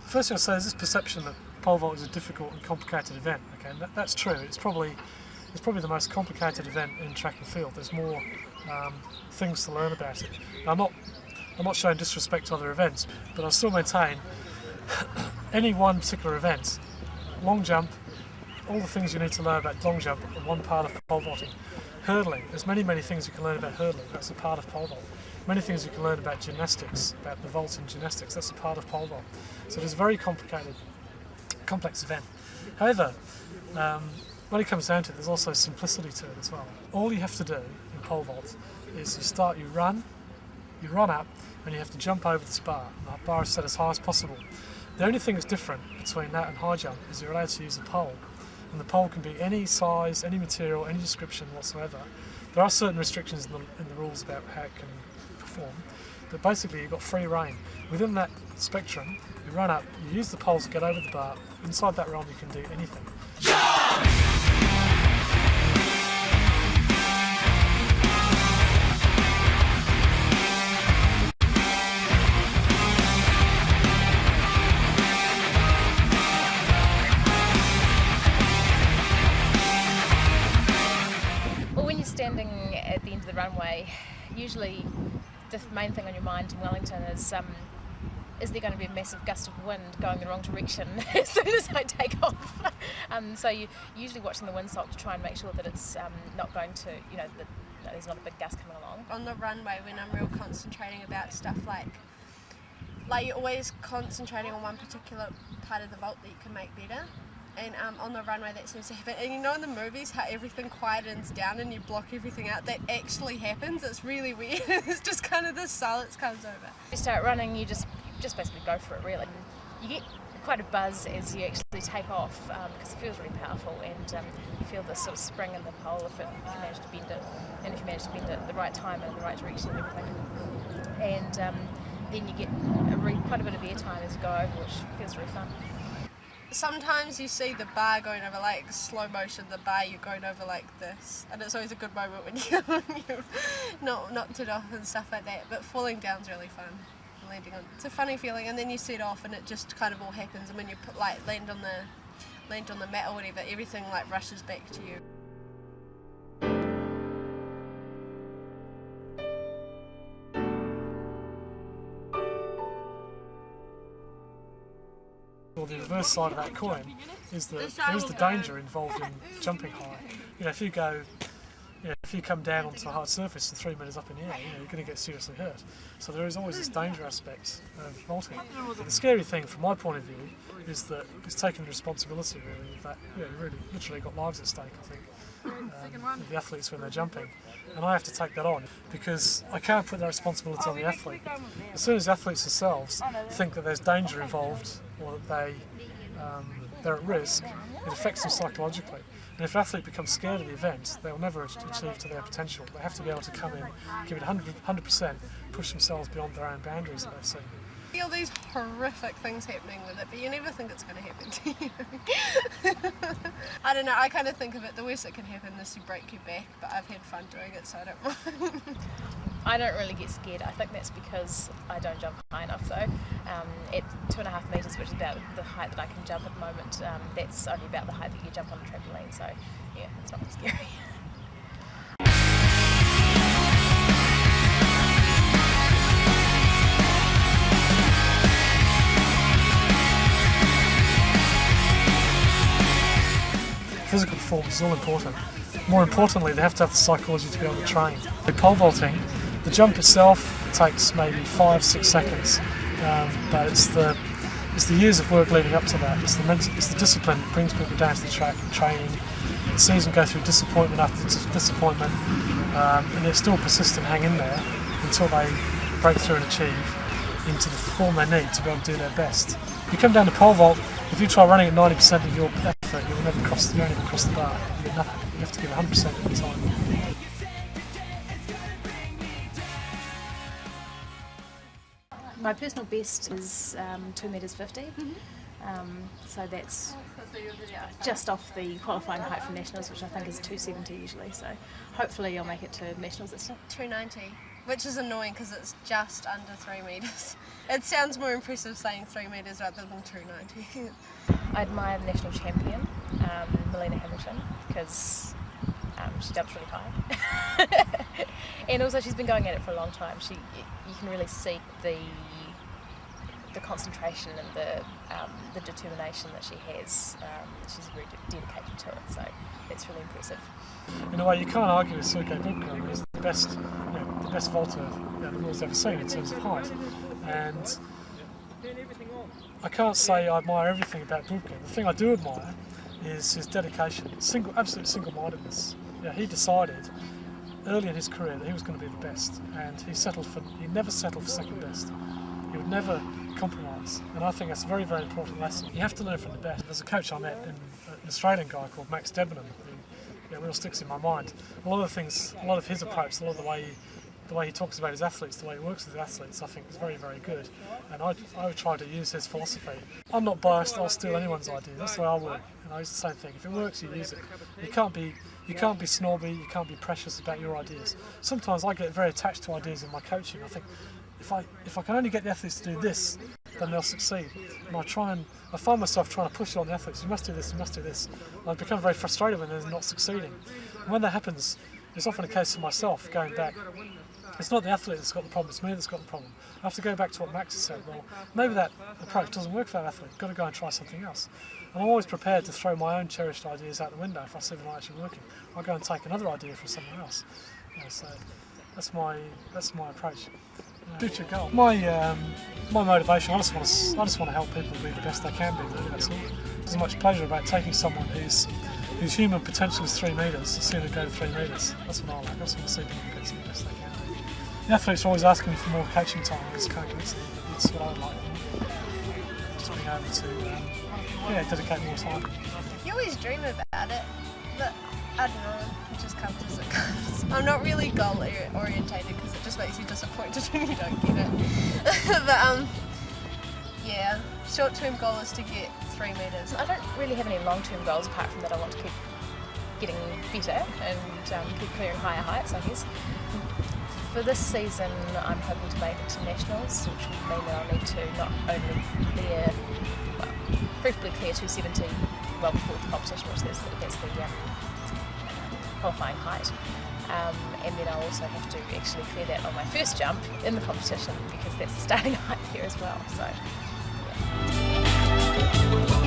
First thing I'll say is this perception that pole vault is a difficult and complicated event. Okay, and that's true. It's probably the most complicated event in track and field. There's more things to learn about it. Now, I'm not showing disrespect to other events, but I still maintain any one particular event, long jump, all the things you need to learn about long jump are one part of pole vaulting. Hurdling, there's many things you can learn about hurdling, that's a part of pole vault. Many things you can learn about gymnastics, about the vault in gymnastics, that's a part of pole vault. So it's a very complicated, complex event. However, when it comes down to it, there's also simplicity to it as well. All you have to do in pole vault is you run up, and you have to jump over this bar. The bar is set as high as possible. The only thing that's different between that and high jump is you're allowed to use a pole. And the pole can be any size, any material, any description whatsoever. There are certain restrictions in the rules about how it can perform, but basically you've got free rein. Within that spectrum, you run up, you use the pole to get over the bar. Inside that realm you can do anything. Standing at the end of the runway, usually the main thing on your mind in Wellington is there going to be a massive gust of wind going the wrong direction as soon as I take off? So you're usually watching the windsock to try and make sure that it's not going to, that there's not a big gust coming along. On the runway, when I'm real concentrating about stuff like you're always concentrating on one particular part of the vault that you can make better. And on the runway that seems to happen. And in the movies how everything quietens down and you block everything out, that actually happens. It's really weird. It's just kind of this silence comes over. You start running, you just basically go for it really. You get quite a buzz as you actually take off because it feels really powerful, and you feel this sort of spring in the pole if you manage to bend it, and if you manage to bend it at the right time and in the right direction and everything. And then you get quite a bit of air time as you go over, which feels really fun. Sometimes you see the bar going over like slow motion, the bar you're going over like this, and it's always a good moment when you're not knocked it off and stuff like that, but falling down's really fun. Landing on, it's a funny feeling, and then you set off and it just kind of all happens, and when you land on the mat or whatever, everything like rushes back to you. Well, the reverse side of that coin is that there is the danger involved in jumping high. If you come down onto a hard surface and 3 meters up in the air, you're going to get seriously hurt. So there is always this danger aspect of vaulting. But the scary thing from my point of view is that it's taking the responsibility really of that. You've really literally got lives at stake, I think, the athletes when they're jumping. And I have to take that on because I can't put that responsibility on the athlete. As soon as athletes themselves think that there's danger involved or that they're at risk, it affects them psychologically. And if an athlete becomes scared of the event, they will never achieve to their potential. They have to be able to come in, give it 100%, push themselves beyond their own boundaries that they've seen. You feel these horrific things happening with it, but you never think it's going to happen to you. I don't know, I kind of think of it, the worst that can happen is you break your back, but I've had fun doing it, so I don't mind. I don't really get scared. I think that's because I don't jump high enough though. At 2.5 metres, which is about the height that I can jump at the moment, that's only about the height that you jump on a trampoline, so yeah, it's not scary. Physical performance is all important. More importantly, they have to have the psychology to be able to train. The pole vaulting, the jump itself takes maybe 5-6 seconds, but it's the years of work leading up to that. It's the discipline that brings people down to the track, training. It sees them go through disappointment after disappointment, and they still persist and hang in there until they break through and achieve into the form they need to be able to do their best. You come down to pole vault, if you try running at 90% of your effort, you won't even cross the bar. You get nothing. You have to give 100% of the time. My personal best is 2 metres 50. So that's just off the qualifying height for nationals, which I think is 270 usually. So hopefully I'll make it to nationals this time. 290. which is annoying because it's just under 3 metres. It sounds more impressive saying 3 metres rather than 290. I admire the national champion, Melina Hamilton, because she jumps really high. And also she's been going at it for a long time. You can really see the concentration and the determination that she has. She's very dedicated to it, so it's really impressive. In a way, you can't argue with Sergei Bubka. He's the best, the best vaulter the world's ever seen in terms of height. And I can't say I admire everything about Bubka. The thing I do admire is his dedication, absolute single-mindedness. He decided early in his career that he was going to be the best, and he never settled for second best. He would never compromise, and I think that's a very, very important lesson. You have to learn from the best. There's a coach I met, an Australian guy called Max Debenham, who really sticks in my mind. A lot of his approach, a lot of the way he talks about his athletes, the way he works with his athletes, I think is very, very good. And I would try to use his philosophy. I'm not biased, I'll steal anyone's idea. That's the way I work. It's the same thing. If it works, you use it. You can't be snobby, you can't be precious about your ideas. Sometimes I get very attached to ideas in my coaching. I think if I can only get the athletes to do this, then they'll succeed. And I find myself trying to push it on the athletes. You must do this, you must do this. And I become very frustrated when they're not succeeding. And when that happens, it's often a case of myself going back. It's not the athlete that's got the problem, it's me that's got the problem. I have to go back to what Max has said. Well, maybe that approach doesn't work for that athlete. You've got to go and try something else. And I'm always prepared to throw my own cherished ideas out the window if I see they're not actually working. I'll go and take another idea from someone else. So that's my approach. Future goal. My motivation. I just want to help people be the best they can be. Really, that's all. There's much pleasure about taking someone whose human potential is 3 metres to see them go to 3 metres. That's what I like. I just want to see people get to the best they can. The athletes are always asking me for more coaching time. I just can't get to them, but that's what I would like. Just being able to dedicate more time. You always dream about it, but I don't know, it just comes as it comes. I'm not really goal orientated because it just makes you disappointed when you don't get it. But yeah, short-term goal is to get 3 metres. I don't really have any long-term goals apart from that I want to keep getting better and keep clearing higher heights, I guess. For this season, I'm hoping to make it to nationals, which would mean that I'll need to not only clear, preferably clear 270 well before the competition, which that's the qualifying height. And then I'll also have to actually clear that on my first jump in the competition because that's the starting height here as well. So, yeah.